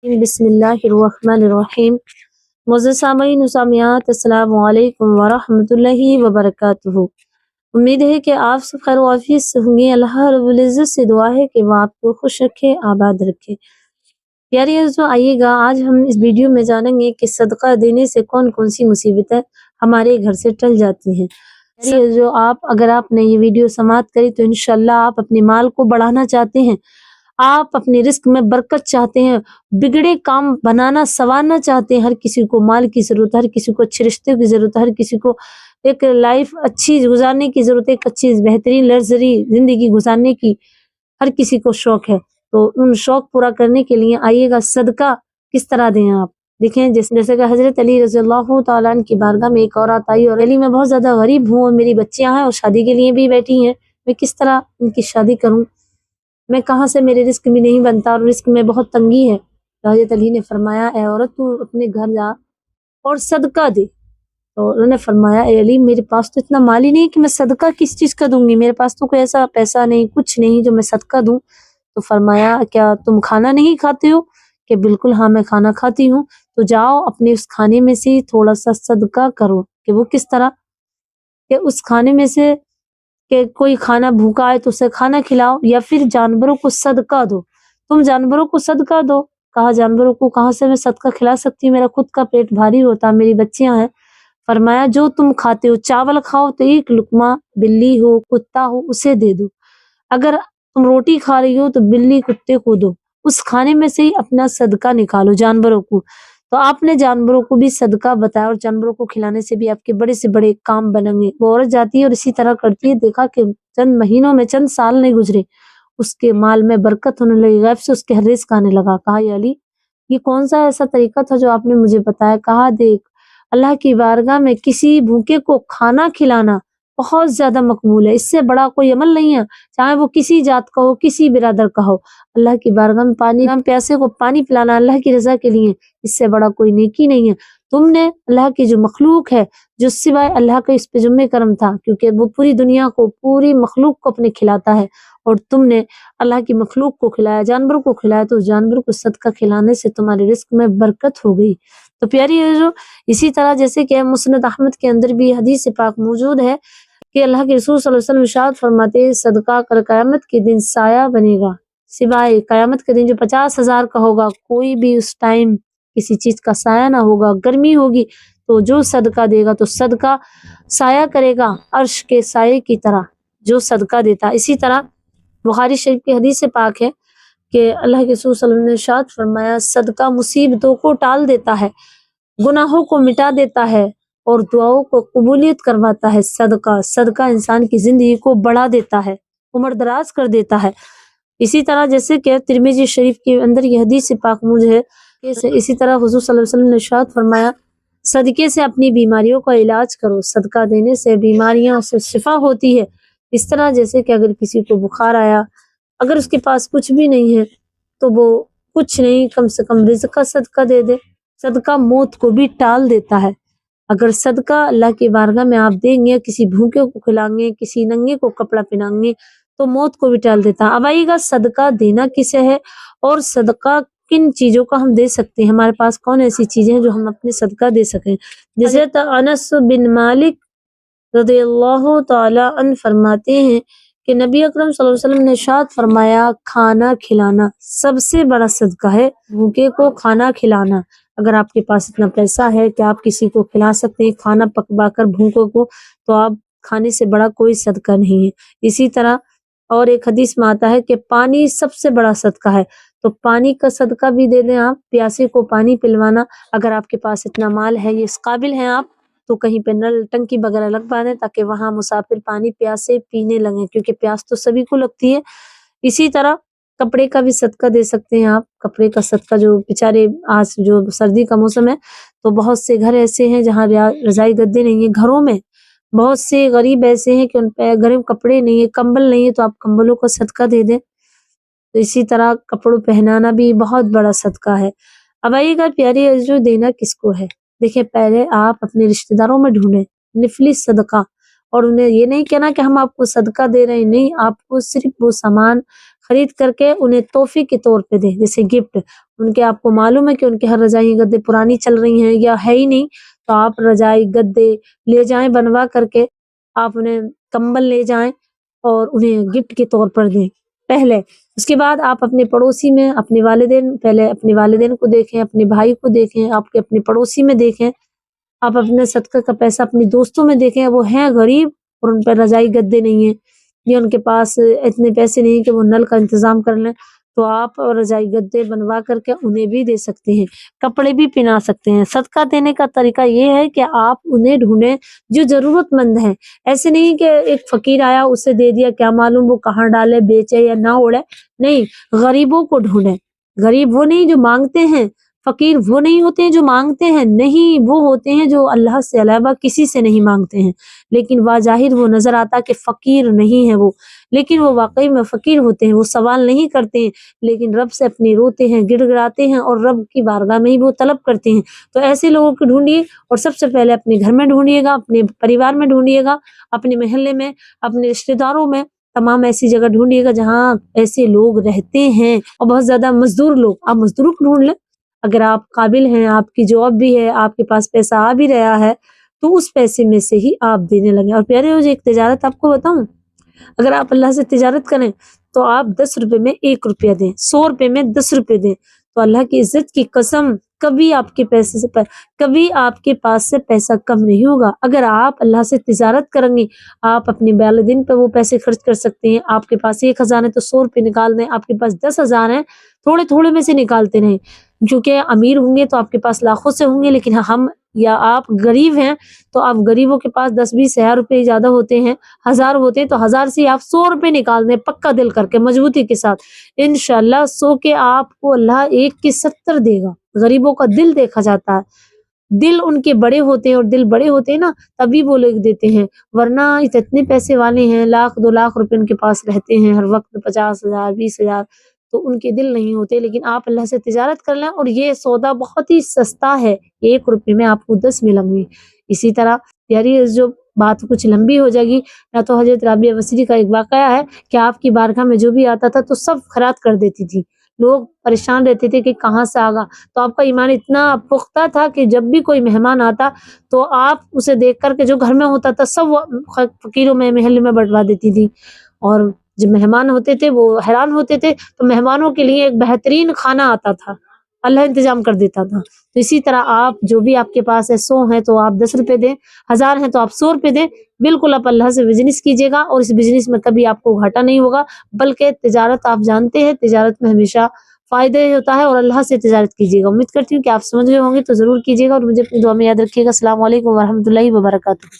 بسم اللہ الرحمن الرحیم۔ معزز سامعین و سامعات، السلام علیکم ورحمۃ اللہ وبرکاتہ۔ امید ہے کہ آپ سب خیر و عافیت سے ہوں گے۔ اللہ رب العزت سے دعا ہے کہ وہ آپ کو خوش رکھے، آباد رکھے۔ پیاری عزیزو، آئیے گا آج ہم اس ویڈیو میں جانیں گے کہ صدقہ دینے سے کون کون سی مصیبتیں ہمارے گھر سے ٹل جاتی ہیں۔ پیاری عزیزو، اگر آپ نے یہ ویڈیو سماعت کری تو انشاءاللہ آپ اپنے مال کو بڑھانا چاہتے ہیں، آپ اپنے رزق میں برکت چاہتے ہیں، بگڑے کام بنانا سنوارنا چاہتے ہیں۔ ہر کسی کو مال کی ضرورت ہے، ہر کسی کو اچھے رشتے کی ضرورت ہے، ہر کسی کو ایک لائف اچھی گزارنے کی ضرورت ہے، ایک اچھی بہترین لگژری زندگی گزارنے کی ہر کسی کو شوق ہے۔ تو ان شوق پورا کرنے کے لیے آئیے گا صدقہ کس طرح دیں آپ دیکھیں۔ جیسے کہ حضرت علی رضی اللہ تعالیٰ عنہ کی بارگاہ میں ایک عورت آئی اور علی میں بہت زیادہ غریب ہوں اور میری بچیاں ہیں اور شادی کے لیے بھی بیٹھی ہیں، میں کس طرح ان کی شادی کروں، میں کہاں سے، میرے رزق بھی نہیں بنتا اور رزق میں بہت تنگی ہے۔ تو حضرت علی نے فرمایا، اے عورت، تو اپنے گھر جا اور صدقہ دے۔ تو انہوں نے فرمایا، اے علی، میرے پاس تو اتنا مال ہی نہیں کہ میں صدقہ کس چیز کا دوں گی، میرے پاس تو کوئی ایسا پیسہ نہیں، کچھ نہیں جو میں صدقہ دوں۔ تو فرمایا، کیا تم کھانا نہیں کھاتے ہو؟ کہ بالکل ہاں، میں کھانا کھاتی ہوں۔ تو جاؤ اپنے اس کھانے میں سے تھوڑا سا صدقہ کرو۔ کہ وہ کس طرح؟ کہ اس کھانے میں سے کہ کوئی کھانا بھوکا ہے تو اسے کھانا کھلاؤ، یا پھر جانوروں کو صدقہ دو۔ تم جانوروں کو صدقہ دو۔ کہا، جانوروں کو کہاں سے میں صدقہ کھلا سکتی ہوں، میرا خود کا پیٹ بھاری ہوتا، میری بچیاں ہیں۔ فرمایا، جو تم کھاتے ہو، چاول کھاؤ تو ایک لقمہ بلی ہو، کتا ہو، اسے دے دو۔ اگر تم روٹی کھا رہی ہو تو بلی کتے کو دو، اس کھانے میں سے ہی اپنا صدقہ نکالو جانوروں کو۔ تو آپ نے جانوروں کو بھی صدقہ بتایا، اور جانوروں کو کھلانے سے بھی آپ کے بڑے سے بڑے کام بنیں گے۔ وہ عورت جاتی ہے اور اسی طرح کرتی ہے، دیکھا کہ چند مہینوں میں، چند سال نہیں گزرے، اس کے مال میں برکت ہونے لگی، غیب سے اس کے رزق آنے لگا۔ کہا، یا علی، یہ کون سا ایسا طریقہ تھا جو آپ نے مجھے بتایا؟ کہا، دیکھ، اللہ کی بارگاہ میں کسی بھوکے کو کھانا کھلانا بہت زیادہ مقبول ہے، اس سے بڑا کوئی عمل نہیں ہے، چاہے وہ کسی ذات کا ہو، کسی برادر کا ہو۔ اللہ کی بارگاہ میں پانی، پیاسے کو پانی پلانا اللہ کی رضا کے لیے، اس سے بڑا کوئی نیکی نہیں ہے۔ تم نے اللہ کی جو مخلوق ہے، جو سوائے اللہ کا اس پہ ذمہ کرم تھا، کیونکہ وہ پوری دنیا کو، پوری مخلوق کو اپنے کھلاتا ہے، اور تم نے اللہ کی مخلوق کو کھلایا، جانوروں کو کھلایا، تو جانوروں کو صدقہ کھلانے سے تمہارے رزق میں برکت ہو گئی۔ تو پیاری ہے جو اسی طرح جیسے کہ مسند احمد کے اندر بھی حدیث پاک موجود ہے کہ اللہ کے رسول صلی اللہ علیہ وسلم ارشاد فرماتے ہیں، صدقہ کل قیامت کے دن سایہ بنے گا، سوائے قیامت کے دن جو 50,000 کا ہوگا، کوئی بھی اس ٹائم کسی چیز کا سایہ نہ ہوگا، گرمی ہوگی، تو جو صدقہ دے گا تو صدقہ سایہ کرے گا، عرش کے سائے کی طرح جو صدقہ دیتا۔ اسی طرح بخاری شریف کی حدیث پاک ہے کہ اللہ کے رسول صلی اللہ علیہ وسلم نے ارشاد فرمایا، صدقہ مصیبتوں کو ٹال دیتا ہے، گناہوں کو مٹا دیتا ہے، اور دعاؤں کو قبولیت کرواتا ہے۔ صدقہ انسان کی زندگی کو بڑھا دیتا ہے، عمر دراز کر دیتا ہے۔ اسی طرح جیسے کہ ترمذی شریف کے اندر یہ حدیث پاک موجود ہے، اسی طرح حضور صلی اللہ علیہ وسلم نے ارشاد فرمایا، صدقے سے اپنی بیماریوں کا علاج کرو، صدقہ دینے سے بیماریاں سے شفا ہوتی ہے۔ اس طرح جیسے کہ اگر کسی کو بخار آیا، اگر اس کے پاس کچھ بھی نہیں ہے تو وہ کچھ نہیں، کم سے کم رزق کا صدقہ دے دے، صدقہ موت کو بھی ٹال دیتا ہے۔ اگر صدقہ اللہ کی بارگاہ میں آپ دیں گے، کسی بھوکے کو کھلائیں گے، کسی ننگے کو کپڑا پہنائیں گے، تو موت کو بھی ٹال دیتا ہے۔ اب آئیے گا صدقہ دینا کسے ہے، اور صدقہ کن چیزوں کا ہم دے سکتے ہیں، ہمارے پاس کون ایسی چیزیں ہیں جو ہم اپنے صدقہ دے سکیں۔ جیسے انس بن مالک رضی اللہ تعالی عنہ فرماتے ہیں کہ نبی اکرم صلی اللہ علیہ وسلم نے ارشاد فرمایا، کھانا کھلانا سب سے بڑا صدقہ ہے، بھوکے کو کھانا کھلانا۔ اگر آپ کے پاس اتنا پیسہ ہے کہ آپ کسی کو کھلا سکتے ہیں کھانا پکوا کر بھوکوں کو، تو آپ کھانے سے بڑا کوئی صدقہ نہیں ہے۔ اسی طرح اور ایک حدیث میں آتا ہے کہ پانی سب سے بڑا صدقہ ہے، تو پانی کا صدقہ بھی دے دیں آپ، پیاسے کو پانی پلوانا۔ اگر آپ کے پاس اتنا مال ہے، یہ اس قابل ہیں آپ، تو کہیں پہ نل ٹنکی وغیرہ لگوا دیں تاکہ وہاں مسافر پانی پیاسے پینے لگیں، کیونکہ پیاس تو سبھی کو لگتی ہے۔ اسی طرح کپڑے کا بھی صدقہ دے سکتے ہیں آپ، کپڑے کا صدقہ، جو بیچارے آج جو سردی کا موسم ہے تو بہت سے گھر ایسے ہیں جہاں رضائی گدے نہیں ہیں، گھروں میں بہت سے غریب ایسے ہیں کہ ان پہ گھر میں کپڑے نہیں ہیں، کمبل نہیں ہے، تو آپ کمبلوں کا صدقہ دے دیں۔ تو اسی طرح کپڑوں پہنانا بھی بہت بڑا صدقہ ہے۔ اب آئیے گا پیاری عزیزو، دینا کس کو ہے؟ دیکھیں، پہلے آپ اپنے رشتہ داروں میں ڈھونڈیں نفلی صدقہ، اور انہیں یہ نہیں کہنا کہ ہم آپ کو صدقہ دے رہے ہیں، نہیں، آپ کو صرف وہ سامان خرید کر کے انہیں تحفے کے طور پہ دیں، جیسے گفٹ۔ ان کے آپ کو معلوم ہے کہ ان کے ہر رضائی گدے پرانی چل رہی ہیں یا ہے ہی نہیں، تو آپ رضائی گدے لے جائیں بنوا کر کے، آپ انہیں کمبل لے جائیں اور انہیں گفٹ کے طور پر دیں پہلے۔ اس کے بعد آپ اپنے پڑوسی میں اپنے والدین، پہلے اپنے والدین کو دیکھیں، اپنے بھائی کو دیکھیں، آپ کے اپنے پڑوسی میں دیکھیں، آپ اپنے صدقہ کا پیسہ اپنے دوستوں میں دیکھیں، وہ ہیں غریب اور ان پر رضائی گدے نہیں ہیں یا ان کے پاس اتنے پیسے نہیں کہ وہ نل کا انتظام کر لیں، تو آپ رضائی گدے بنوا کر کے انہیں بھی دے سکتے ہیں، کپڑے بھی پہنا سکتے ہیں۔ صدقہ دینے کا طریقہ یہ ہے کہ آپ انہیں ڈھونڈیں جو ضرورت مند ہیں، ایسے نہیں کہ ایک فقیر آیا اسے دے دیا، کیا معلوم وہ کہاں ڈالے، بیچے یا نہ اڑے، نہیں، غریبوں کو ڈھونڈیں۔ غریب وہ نہیں جو مانگتے ہیں، فقیر وہ نہیں ہوتے ہیں جو مانگتے ہیں، نہیں، وہ ہوتے ہیں جو اللہ سے علاوہ کسی سے نہیں مانگتے ہیں، لیکن واظاہر وہ نظر آتا کہ فقیر نہیں ہے وہ، لیکن وہ واقعی میں فقیر ہوتے ہیں، وہ سوال نہیں کرتے ہیں لیکن رب سے اپنے روتے ہیں، گڑ گڑاتے ہیں اور رب کی بارگاہ میں ہی وہ طلب کرتے ہیں۔ تو ایسے لوگوں کو ڈھونڈیے اور سب سے پہلے اپنے گھر میں ڈھونڈیے گا، اپنے پریوار میں ڈھونڈیے گا، اپنے محلے میں، اپنے رشتہ داروں میں، تمام ایسی جگہ ڈھونڈیے گا جہاں ایسے لوگ رہتے ہیں، اور بہت زیادہ مزدور لوگ، آپ مزدوروں کو ڈھونڈ لیں، اگر آپ قابل ہیں، آپ کی جاب بھی ہے، آپ کے پاس پیسہ آ بھی رہا ہے، تو اس پیسے میں سے ہی آپ دینے لگیں۔ اور پیارے ہو، ایک تجارت آپ کو بتاؤں، اگر آپ اللہ سے تجارت کریں تو آپ 10 روپے میں 1 روپیہ دیں، 100 روپے میں 10 روپے دیں، تو اللہ کی عزت کی قسم کبھی آپ کے پیسے سے کبھی آپ کے پاس سے پیسہ کم نہیں ہوگا۔ اگر آپ اللہ سے تجارت کریں گے، آپ اپنے والدین پہ وہ پیسے خرچ کر سکتے ہیں۔ آپ کے پاس 1000 ہے تو 100 روپے نکال دیں، آپ کے پاس 10,000 ہیں، تھوڑے تھوڑے میں سے نکالتے رہیں، کیونکہ امیر ہوں گے تو آپ کے پاس لاکھوں سے ہوں گے، لیکن ہم یا آپ غریب ہیں تو آپ غریبوں کے پاس 10-20 ہزار روپے زیادہ ہوتے ہیں، 1000 ہوتے ہیں، تو 1000 سے آپ 100 روپے نکال دیں، پکا دل کر کے، مضبوطی کے ساتھ، انشاءاللہ 100 کے آپ کو اللہ 1 کے 70 دے گا۔ غریبوں کا دل دیکھا جاتا ہے، دل ان کے بڑے ہوتے ہیں، اور دل بڑے ہوتے ہیں نا تبھی وہ لوگ دیتے ہیں، ورنہ اتنے پیسے والے ہیں، 1,00,000-2,00,000 روپے ان کے پاس رہتے ہیں ہر وقت، 50,000 20,000، تو ان کے دل نہیں ہوتے۔ لیکن آپ اللہ سے تجارت کر لیں، اور یہ سودا بہت ہی سستا ہے، 1 روپے میں آپ کو 10 ملیں گے۔ اسی طرح یاری جو بات کچھ لمبی ہو جائے گی، یا تو حضرت رابعہ بصری کا ایک واقعہ ہے کہ آپ کی بارگاہ میں جو بھی آتا تھا تو سب خیرات کر دیتی تھی، لوگ پریشان رہتے تھے کہ کہاں سے آگا، تو آپ کا ایمان اتنا پختہ تھا کہ جب بھی کوئی مہمان آتا تو آپ اسے دیکھ کر کے جو گھر میں ہوتا تھا سب فقیروں میں محلے میں بٹوا دیتی تھی، اور جب مہمان ہوتے تھے وہ حیران ہوتے تھے، تو مہمانوں کے لیے ایک بہترین کھانا آتا تھا، اللہ انتظام کر دیتا تھا۔ تو اسی طرح آپ جو بھی آپ کے پاس ہے، 100 ہیں تو آپ 10 روپے دیں، 1000 ہیں تو آپ 100 روپے دیں، بالکل آپ اللہ سے بزنس کیجیے گا، اور اس بزنس میں کبھی آپ کو گھاٹا نہیں ہوگا، بلکہ تجارت آپ جانتے ہیں، تجارت میں ہمیشہ فائدہ ہی ہوتا ہے، اور اللہ سے تجارت کیجیے گا۔ امید کرتی ہوں کہ آپ سمجھ گئے ہوں گے، تو ضرور کیجیے گا، اور مجھے اپنی دعا میں یاد رکھیے گا۔ السلام علیکم ورحمۃ اللہ وبرکاتہ۔